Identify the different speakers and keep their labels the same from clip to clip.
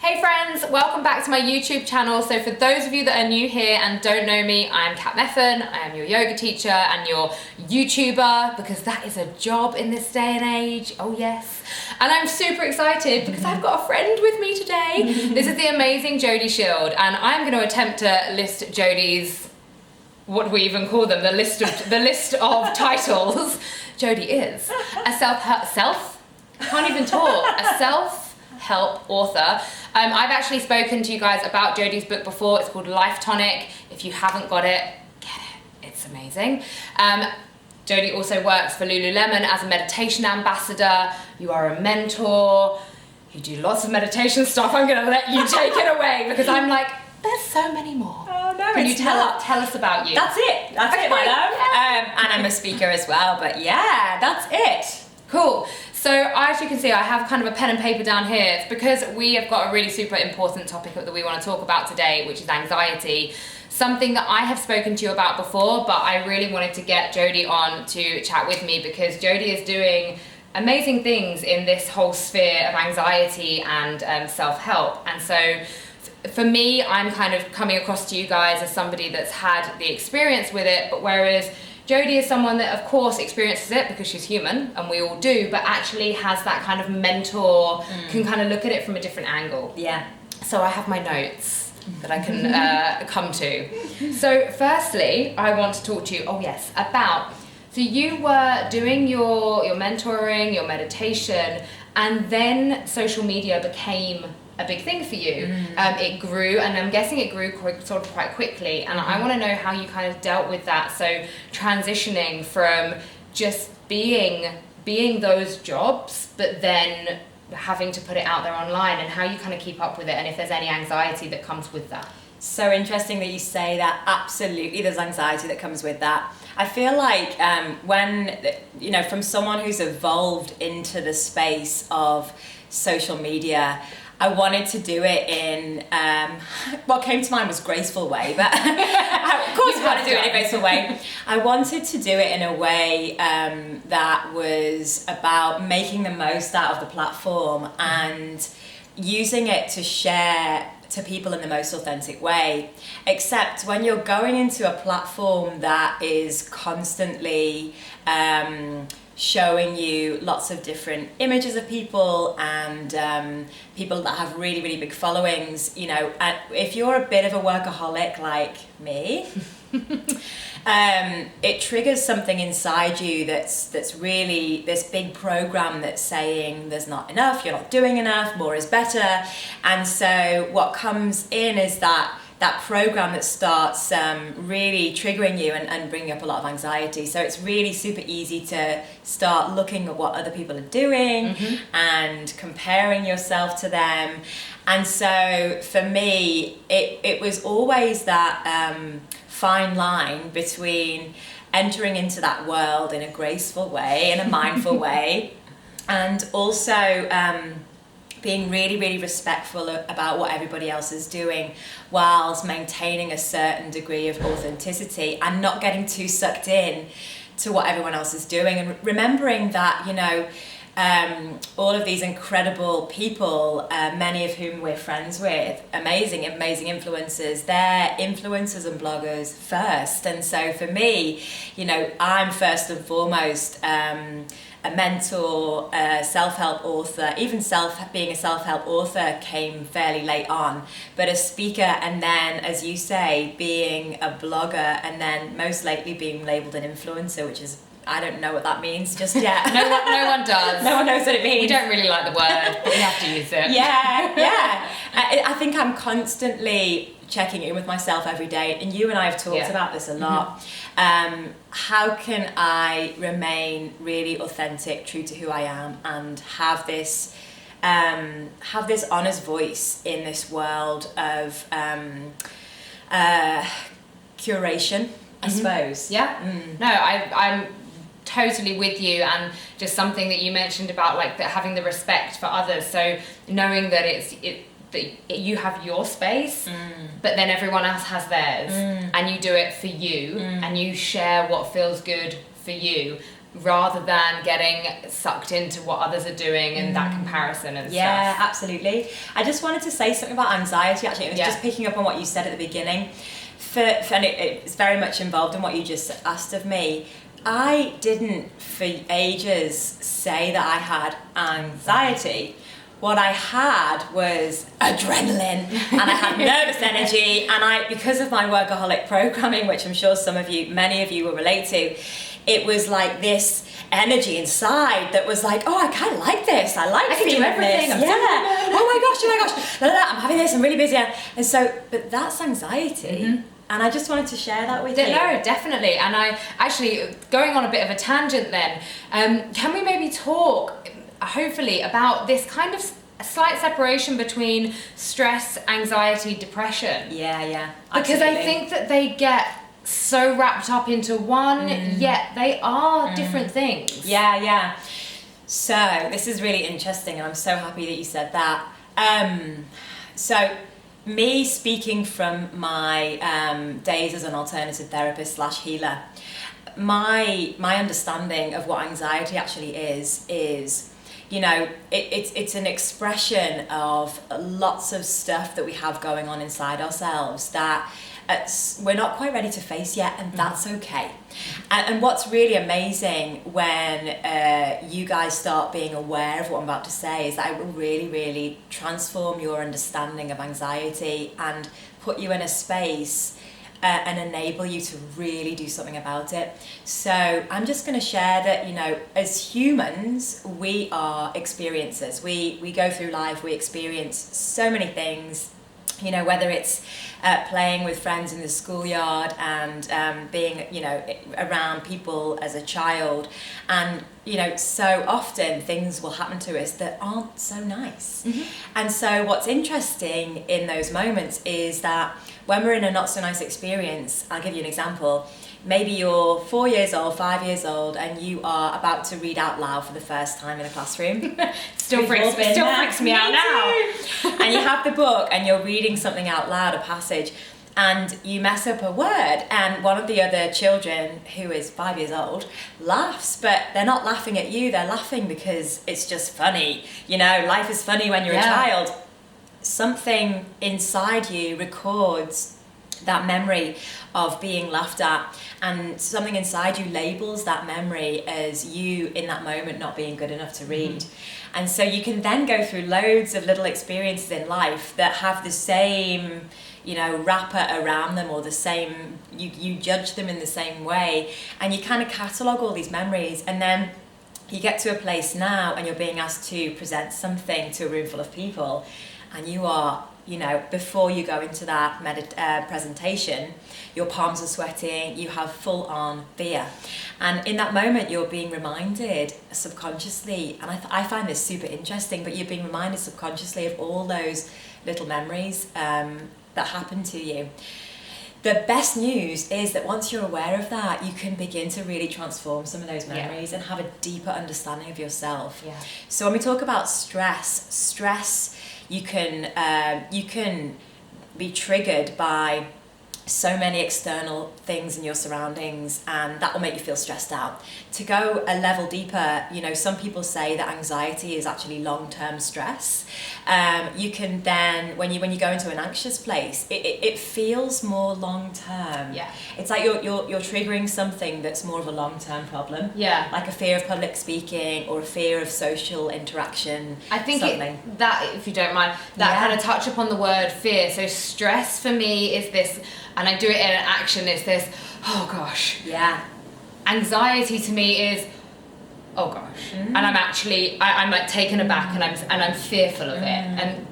Speaker 1: Hey friends, welcome back to my YouTube channel. So for those of you that are new here and don't know me, I'm Kat Meffin. I am your yoga teacher and your YouTuber, because that is a job in this day and age. Oh yes. And I'm super excited because I've got a friend with me today. This is the amazing Jodie Shield, and I'm going to attempt to list Jodie's, what do we even call them? The list of titles. Jodie is a self-help author. I've actually spoken to you guys about Jodie's book before. It's called Life Tonic. If you haven't got it, get it. It's amazing. Jodie also works for Lululemon as a meditation ambassador. You are a mentor. You do lots of meditation stuff. I'm going to let you take it away because I'm like, there's so many more.
Speaker 2: Oh no!
Speaker 1: Can you tell us about you?
Speaker 2: That's it, my love. And I'm a speaker as well. But yeah, that's it.
Speaker 1: Cool. So as you can see, I have kind of a pen and paper down here. It's because we have got a really super important topic that we want to talk about today, which is anxiety. Something that I have spoken to you about before, but I really wanted to get Jodie on to chat with me because Jodie is doing amazing things in this whole sphere of anxiety and self-help. And so for me, I'm kind of coming across to you guys as somebody that's had the experience with it, but whereas Jodie is someone that of course experiences it because she's human and we all do, but actually has that kind of mentor, can kind of look at it from a different angle.
Speaker 2: Yeah.
Speaker 1: So I have my notes that I can come to. So firstly, I want to talk to you, about, so you were doing your mentoring, your meditation, and then social media became a big thing for you. It grew, and I'm guessing it grew quite quickly, and I want to know how you kind of dealt with that. So transitioning from just being those jobs, but then having to put it out there online, and how you kind of keep up with it, and if there's any anxiety that comes with that.
Speaker 2: So interesting that you say that. Absolutely, there's anxiety that comes with that. I feel like when, from someone who's evolved into the space of social media, I wanted to do it in, what came to mind was graceful way, but of course I want to do it in a graceful way. I wanted to do it in a way that was about making the most out of the platform and using it to share to people in the most authentic way. Except when you're going into a platform that is constantly showing you lots of different images of people and people that have really, really big followings, and if you're a bit of a workaholic like me, it triggers something inside you that's really this big program that's saying there's not enough, you're not doing enough, more is better. And so what comes in is that program that starts really triggering you and bringing up a lot of anxiety. So it's really super easy to start looking at what other people are doing and comparing yourself to them. And so for me, it was always that fine line between entering into that world in a graceful way, in a mindful way, and also being really, really respectful about what everybody else is doing, whilst maintaining a certain degree of authenticity and not getting too sucked in to what everyone else is doing, and remembering that, all of these incredible people, many of whom we're friends with, amazing influencers, they're influencers and bloggers first. And so for me, I'm first and foremost a mentor, a self-help author. Even being a self-help author came fairly late on, but a speaker, and then, as you say, being a blogger, and then most lately being labelled an influencer, which is, I don't know what that means just yet.
Speaker 1: No one does.
Speaker 2: No one knows what it means.
Speaker 1: We don't really like the word, but we have to use it.
Speaker 2: Yeah. I think I'm constantly checking in with myself every day, and you and I have talked about this a lot. How can I remain really authentic, true to who I am, and have this honest voice in this world of curation, I suppose.
Speaker 1: No, I'm totally with you, and just something that you mentioned about having the respect for others. So knowing that you have your space, but then everyone else has theirs, and you do it for you, and you share what feels good for you, rather than getting sucked into what others are doing and that comparison and
Speaker 2: Yeah,
Speaker 1: stuff.
Speaker 2: absolutely. I just wanted to say something about anxiety, actually. It was just picking up on what you said at the beginning. And it's very much involved in what you just asked of me. I didn't, for ages, say that I had anxiety. What I had was adrenaline, and I had nervous energy, and because of my workaholic programming, which I'm sure many of you will relate to, it was like this energy inside that was like, oh, I kind of like this. I can do everything. Oh my gosh. I'm having this. I'm really busy. And so, but that's anxiety. And I just wanted to share that with you.
Speaker 1: No, definitely. And I actually, going on a bit of a tangent then, can we maybe talk, hopefully, about this kind of a slight separation between stress, anxiety, depression?
Speaker 2: Yeah.
Speaker 1: Because I think that they get so wrapped up into one, yet they are different things.
Speaker 2: Yeah. So this is really interesting, and I'm so happy that you said that. So me speaking from my days as an alternative therapist / healer, my understanding of what anxiety actually is, you know, it's an expression of lots of stuff that we have going on inside ourselves that we're not quite ready to face yet, and that's okay. And what's really amazing when you guys start being aware of what I'm about to say is that it will really, really transform your understanding of anxiety and put you in a space and enable you to really do something about it. So I'm just going to share that, you know, as humans, we are experiencers. We go through life, we experience so many things, you know, whether it's playing with friends in the schoolyard and being, you know, around people as a child. And, you know, so often things will happen to us that aren't so nice. And so what's interesting in those moments is that when we're in a not so nice experience, I'll give you an example. Maybe you're 4 years old, 5 years old, and you are about to read out loud for the first time in a classroom.
Speaker 1: Still freaks me out now.
Speaker 2: And you have the book and you're reading something out loud, a passage, and you mess up a word, and one of the other children, who is 5 years old, laughs, but they're not laughing at you, they're laughing because it's just funny. You know, life is funny when you're a child. Something inside you records that memory of being laughed at, and something inside you labels that memory as you in that moment not being good enough to read. And so you can then go through loads of little experiences in life that have the same, you know, wrapper around them, or the same, you judge them in the same way, and you kind of catalogue all these memories, and then you get to a place now and you're being asked to present something to a room full of people, and you are, you know, before you go into that presentation, your palms are sweating, you have full on fear. And in that moment, you're being reminded subconsciously, and I find this super interesting, but you're being reminded subconsciously of all those little memories that happened to you. The best news is that once you're aware of that, you can begin to really transform some of those memories and have a deeper understanding of yourself. So when we talk about stress, you can be triggered by so many external things in your surroundings, and that will make you feel stressed out. To go a level deeper, you know, some people say that anxiety is actually long-term stress. You can then, when you go into an anxious place, it feels more long-term. It's like you're triggering something that's more of a long-term problem. Like a fear of public speaking or a fear of social interaction.
Speaker 1: I think that, if you don't mind, that kind of touch upon the word fear. So stress for me is this, and I do it in an action, is this, oh gosh. Anxiety to me is, oh gosh. And I'm like taken aback, and I'm fearful of it. And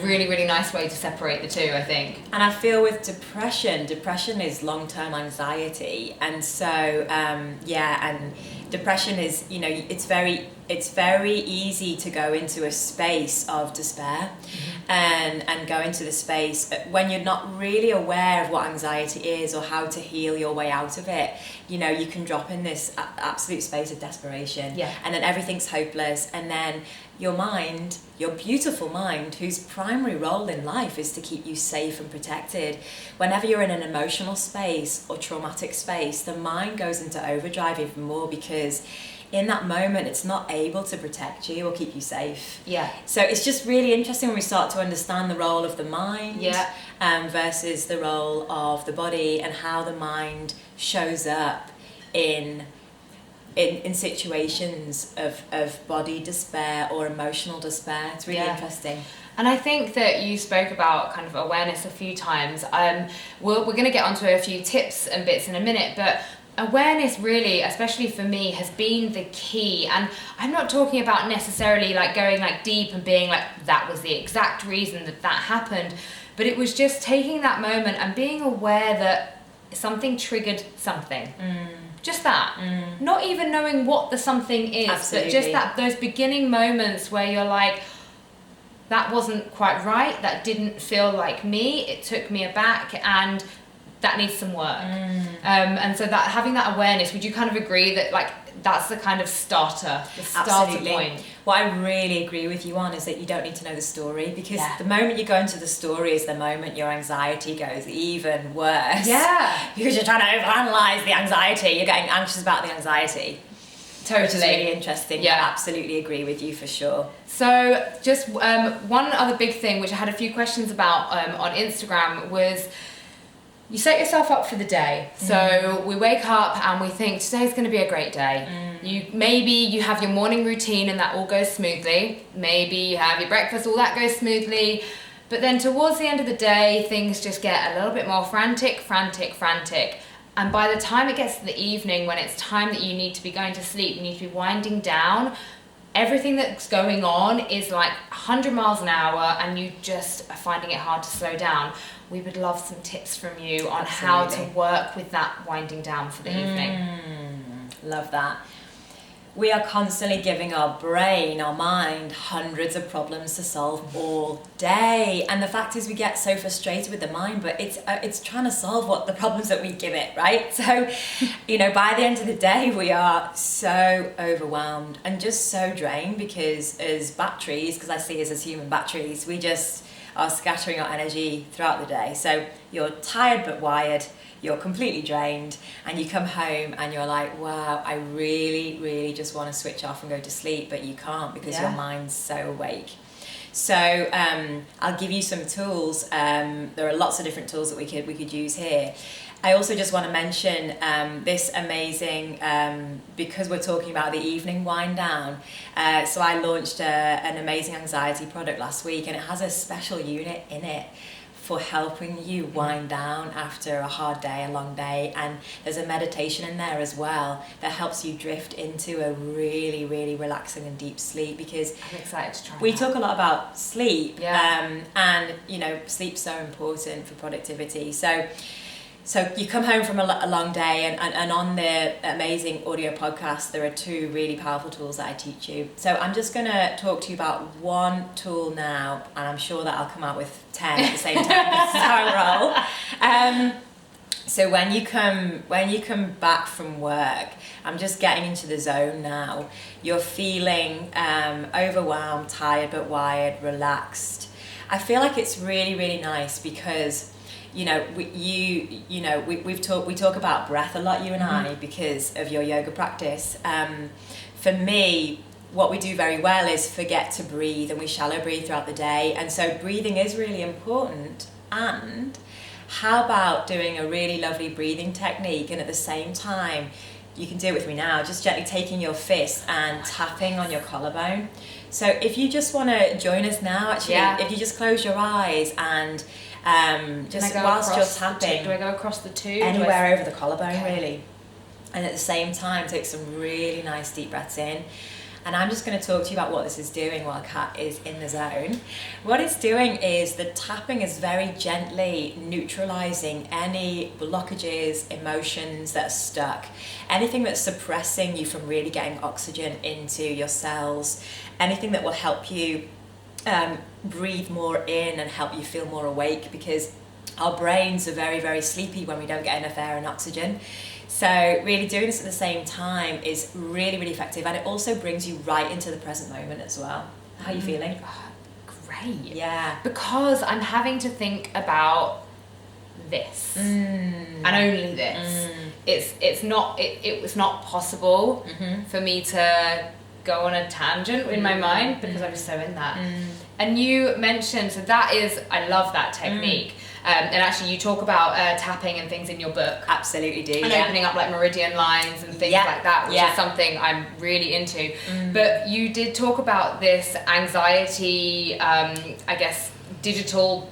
Speaker 1: really, really nice way to separate the two, I think.
Speaker 2: And I feel with depression is long-term anxiety. And so, and depression is, you know, it's very it's very easy to go into a space of despair and go into the space when you're not really aware of what anxiety is or how to heal your way out of it. You know, you can drop in this absolute space of desperation, and then everything's hopeless, and then your mind, your beautiful mind, whose primary role in life is to keep you safe and protected, whenever you're in an emotional space or traumatic space, the mind goes into overdrive even more, because in that moment it's not able to protect you or keep you safe. So it's just really interesting when we start to understand the role of the mind versus the role of the body, and how the mind shows up in situations of body despair or emotional despair. It's really interesting.
Speaker 1: And I think that you spoke about kind of awareness a few times. We're going to get onto a few tips and bits in a minute, but awareness really, especially for me, has been the key. And I'm not talking about necessarily like going like deep and being like, that was the exact reason that happened, but it was just taking that moment and being aware that something triggered something. Just that. Not even knowing what the something is, but just those beginning moments where you're like, that wasn't quite right, that didn't feel like me, it took me aback, and that needs some work. And so that having that awareness, would you kind of agree that like that's the kind of starter point?
Speaker 2: What I really agree with you on is that you don't need to know the story, because the moment you go into the story is the moment your anxiety goes even worse. Because you're trying to overanalyze the anxiety, you're getting anxious about the anxiety.
Speaker 1: Totally.
Speaker 2: Which is really interesting. I absolutely agree with you for sure.
Speaker 1: So just one other big thing which I had a few questions about on Instagram was, you set yourself up for the day. So we wake up and we think today's going to be a great day. Maybe you have your morning routine and that all goes smoothly. Maybe you have your breakfast, all that goes smoothly. But then towards the end of the day, things just get a little bit more frantic. And by the time it gets to the evening, when it's time that you need to be going to sleep, you need to be winding down, everything that's going on is like 100 miles an hour and you just are finding it hard to slow down. We would love some tips from you on how to work with that winding down for the evening.
Speaker 2: Love that. We are constantly giving our brain, our mind, hundreds of problems to solve all day. And the fact is we get so frustrated with the mind, but it's trying to solve what the problems that we give it, right? So, you know, by the end of the day, we are so overwhelmed and just so drained, because as batteries, because I see us as human batteries, we just are scattering our energy throughout the day. So you're tired but wired, you're completely drained, and you come home and you're like, wow, I really, really just want to switch off and go to sleep, but you can't because your mind's so awake. So I'll give you some tools. There are lots of different tools that we could use here. I also just want to mention this amazing, because we're talking about the evening wind down, so I launched an amazing anxiety product last week, and it has a special unit in it for helping you wind down after a hard day, a long day, and there's a meditation in there as well that helps you drift into a really, really relaxing and deep sleep, because
Speaker 1: I'm excited to try
Speaker 2: we talk a lot about sleep, and you know, sleep's so important for productivity. So you come home from a long day, and on the amazing audio podcast, there are 2 really powerful tools that I teach you. So I'm just going to talk to you about one tool now, and I'm sure that I'll come out with 10 at the same time. This is how I roll. So when you come back from work, I'm just getting into the zone now. You're feeling overwhelmed, tired but wired, relaxed. I feel like it's really, really nice because we talk about breath a lot, you and I, because of your yoga practice. For me, what we do very well is forget to breathe, and we shallow breathe throughout the day, and so breathing is really important. And how about doing a really lovely breathing technique, and at the same time, you can do it with me now, just gently taking your fist and tapping on your collarbone. So if you just want to join us now, actually, if you just close your eyes and just whilst you're tapping,
Speaker 1: do I go across the 2?
Speaker 2: Anywhere over the collarbone, really. And at the same time, take some really nice deep breaths in. And I'm just going to talk to you about what this is doing while Kat is in the zone. What it's doing is the tapping is very gently neutralizing any blockages, emotions that are stuck, anything that's suppressing you from really getting oxygen into your cells, anything that will help you breathe more in and help you feel more awake, because our brains are very, very sleepy when we don't get enough air and oxygen. So really doing this at the same time is really, really effective, and it also brings you right into the present moment as well. How are you feeling?
Speaker 1: Great.
Speaker 2: Yeah.
Speaker 1: Because I'm having to think about this and only this. It was not possible for me to go on a tangent in my mind because I was so in that. And you mentioned, so that is, I love that technique. And actually you talk about tapping and things in your book.
Speaker 2: Absolutely do.
Speaker 1: And opening up like meridian lines and things like that, which is something I'm really into. But you did talk about this anxiety, I guess, digital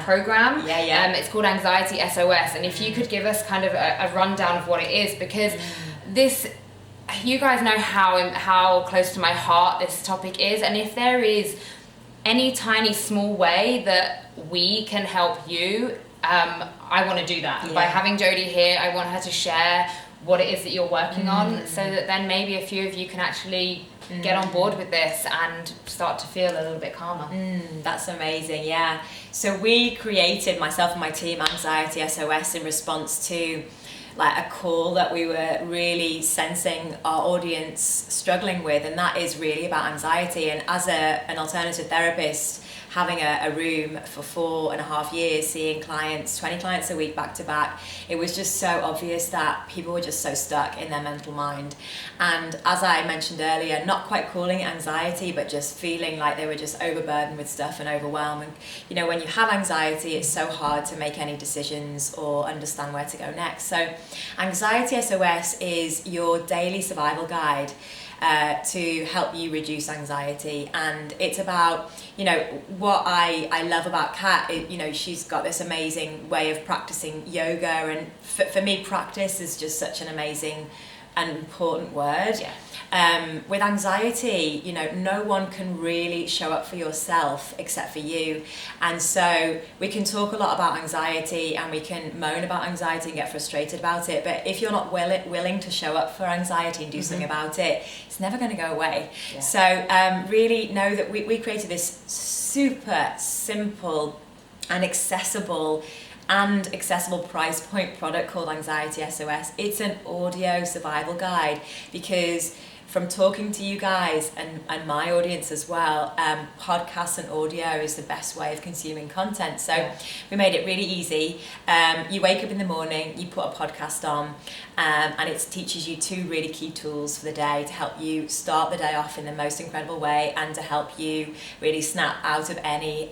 Speaker 1: program. It's called Anxiety SOS. And if you could give us kind of a rundown of what it is, because this, you guys know how close to my heart this topic is, and if there is any tiny small way that we can help you, I want to do that. By having Jodie here, I want her to share what it is that you're working on, so that then maybe a few of you can actually get on board with this and start to feel a little bit calmer.
Speaker 2: That's amazing, yeah. So we created, myself and my team, Anxiety SOS in response to like a call that we were really sensing our audience struggling with, and that is really about anxiety. And as an alternative therapist, having a room for 4.5 years, seeing clients, 20 clients a week back to back, it was just so obvious that people were just so stuck in their mental mind. And as I mentioned earlier, not quite calling it anxiety, but just feeling like they were just overburdened with stuff and overwhelmed. And, you know, when you have anxiety, it's so hard to make any decisions or understand where to go next. So Anxiety SOS is your daily survival guide to help you reduce anxiety. And it's about, you know, what I love about Kat, you know, she's got this amazing way of practicing yoga, and for me, practice is just such an amazing and important word. With anxiety, you know, no one can really show up for yourself except for you. And so we can talk a lot about anxiety and we can moan about anxiety and get frustrated about it, but if you're not willing to show up for anxiety and do something about it, it's never going to go away. So really know that we created this super simple and accessible price point product called Anxiety SOS. It's an audio survival guide, because from talking to you guys and my audience as well, podcasts and audio is the best way of consuming content. So we made it really easy. You wake up in the morning, you put a podcast on, and it teaches you 2 really key tools for the day to help you start the day off in the most incredible way, and to help you really snap out of any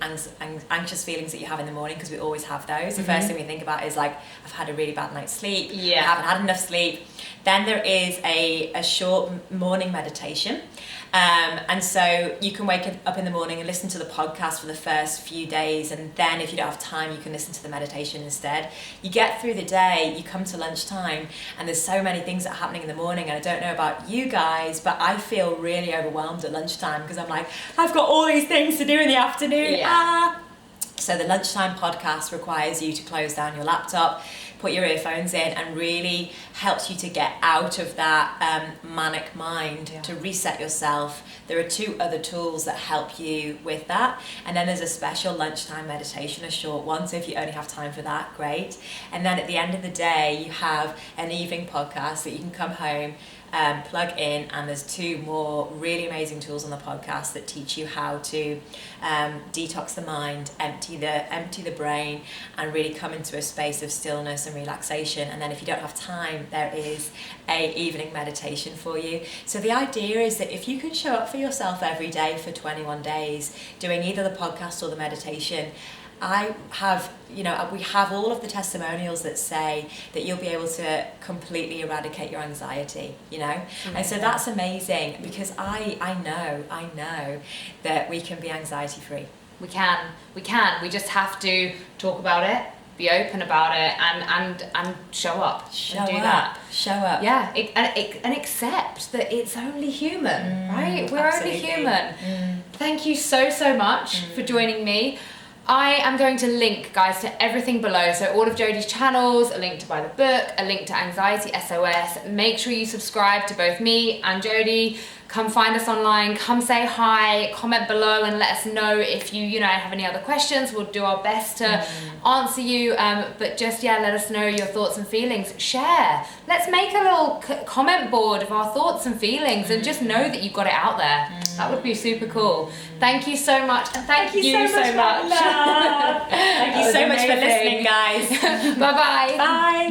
Speaker 2: anxious feelings that you have in the morning, because we always have those. The first thing we think about is like, I've had a really bad night's sleep, I haven't had enough sleep. Then there is a short morning meditation. And so you can wake up in the morning and listen to the podcast for the first few days, and then if you don't have time, you can listen to the meditation instead. You get through the day, you come to lunchtime, and there's so many things that are happening in the morning, and I don't know about you guys, but I feel really overwhelmed at lunchtime, because I'm like, I've got all these things to do in the afternoon. So the lunchtime podcast requires you to close down your laptop, put your earphones in, and really helps you to get out of that manic mind, to reset yourself. There are 2 other tools that help you with that. And then there's a special lunchtime meditation, a short one. So if you only have time for that, great. And then at the end of the day, you have an evening podcast that you can come home, plug in, and there's 2 more really amazing tools on the podcast that teach you how to detox the mind, empty the brain, and really come into a space of stillness and relaxation. And then if you don't have time, there is a evening meditation for you. So the idea is that if you can show up for yourself every day for 21 days, doing either the podcast or the meditation, we have all of the testimonials that say that you'll be able to completely eradicate your anxiety, you know? And so that's amazing, because I know that we can be anxiety free.
Speaker 1: We can. We just have to talk about it, be open about it, and show up.
Speaker 2: Show up.
Speaker 1: Yeah, and accept that it's only human, right? We're
Speaker 2: absolutely.
Speaker 1: only human. Thank you so much for joining me. I am going to link, guys, to everything below. So all of Jodie's channels, a link to buy the book, a link to Anxiety SOS. Make sure you subscribe to both me and Jodie. Come find us online, come say hi, comment below and let us know if you have any other questions. We'll do our best to answer you, but just, let us know your thoughts and feelings. Share. Let's make a little comment board of our thoughts and feelings and just know that you've got it out there. That would be super cool. Thank you so much. And thank you so much.
Speaker 2: Thank you so much for listening, guys.
Speaker 1: Bye-bye.
Speaker 2: Bye.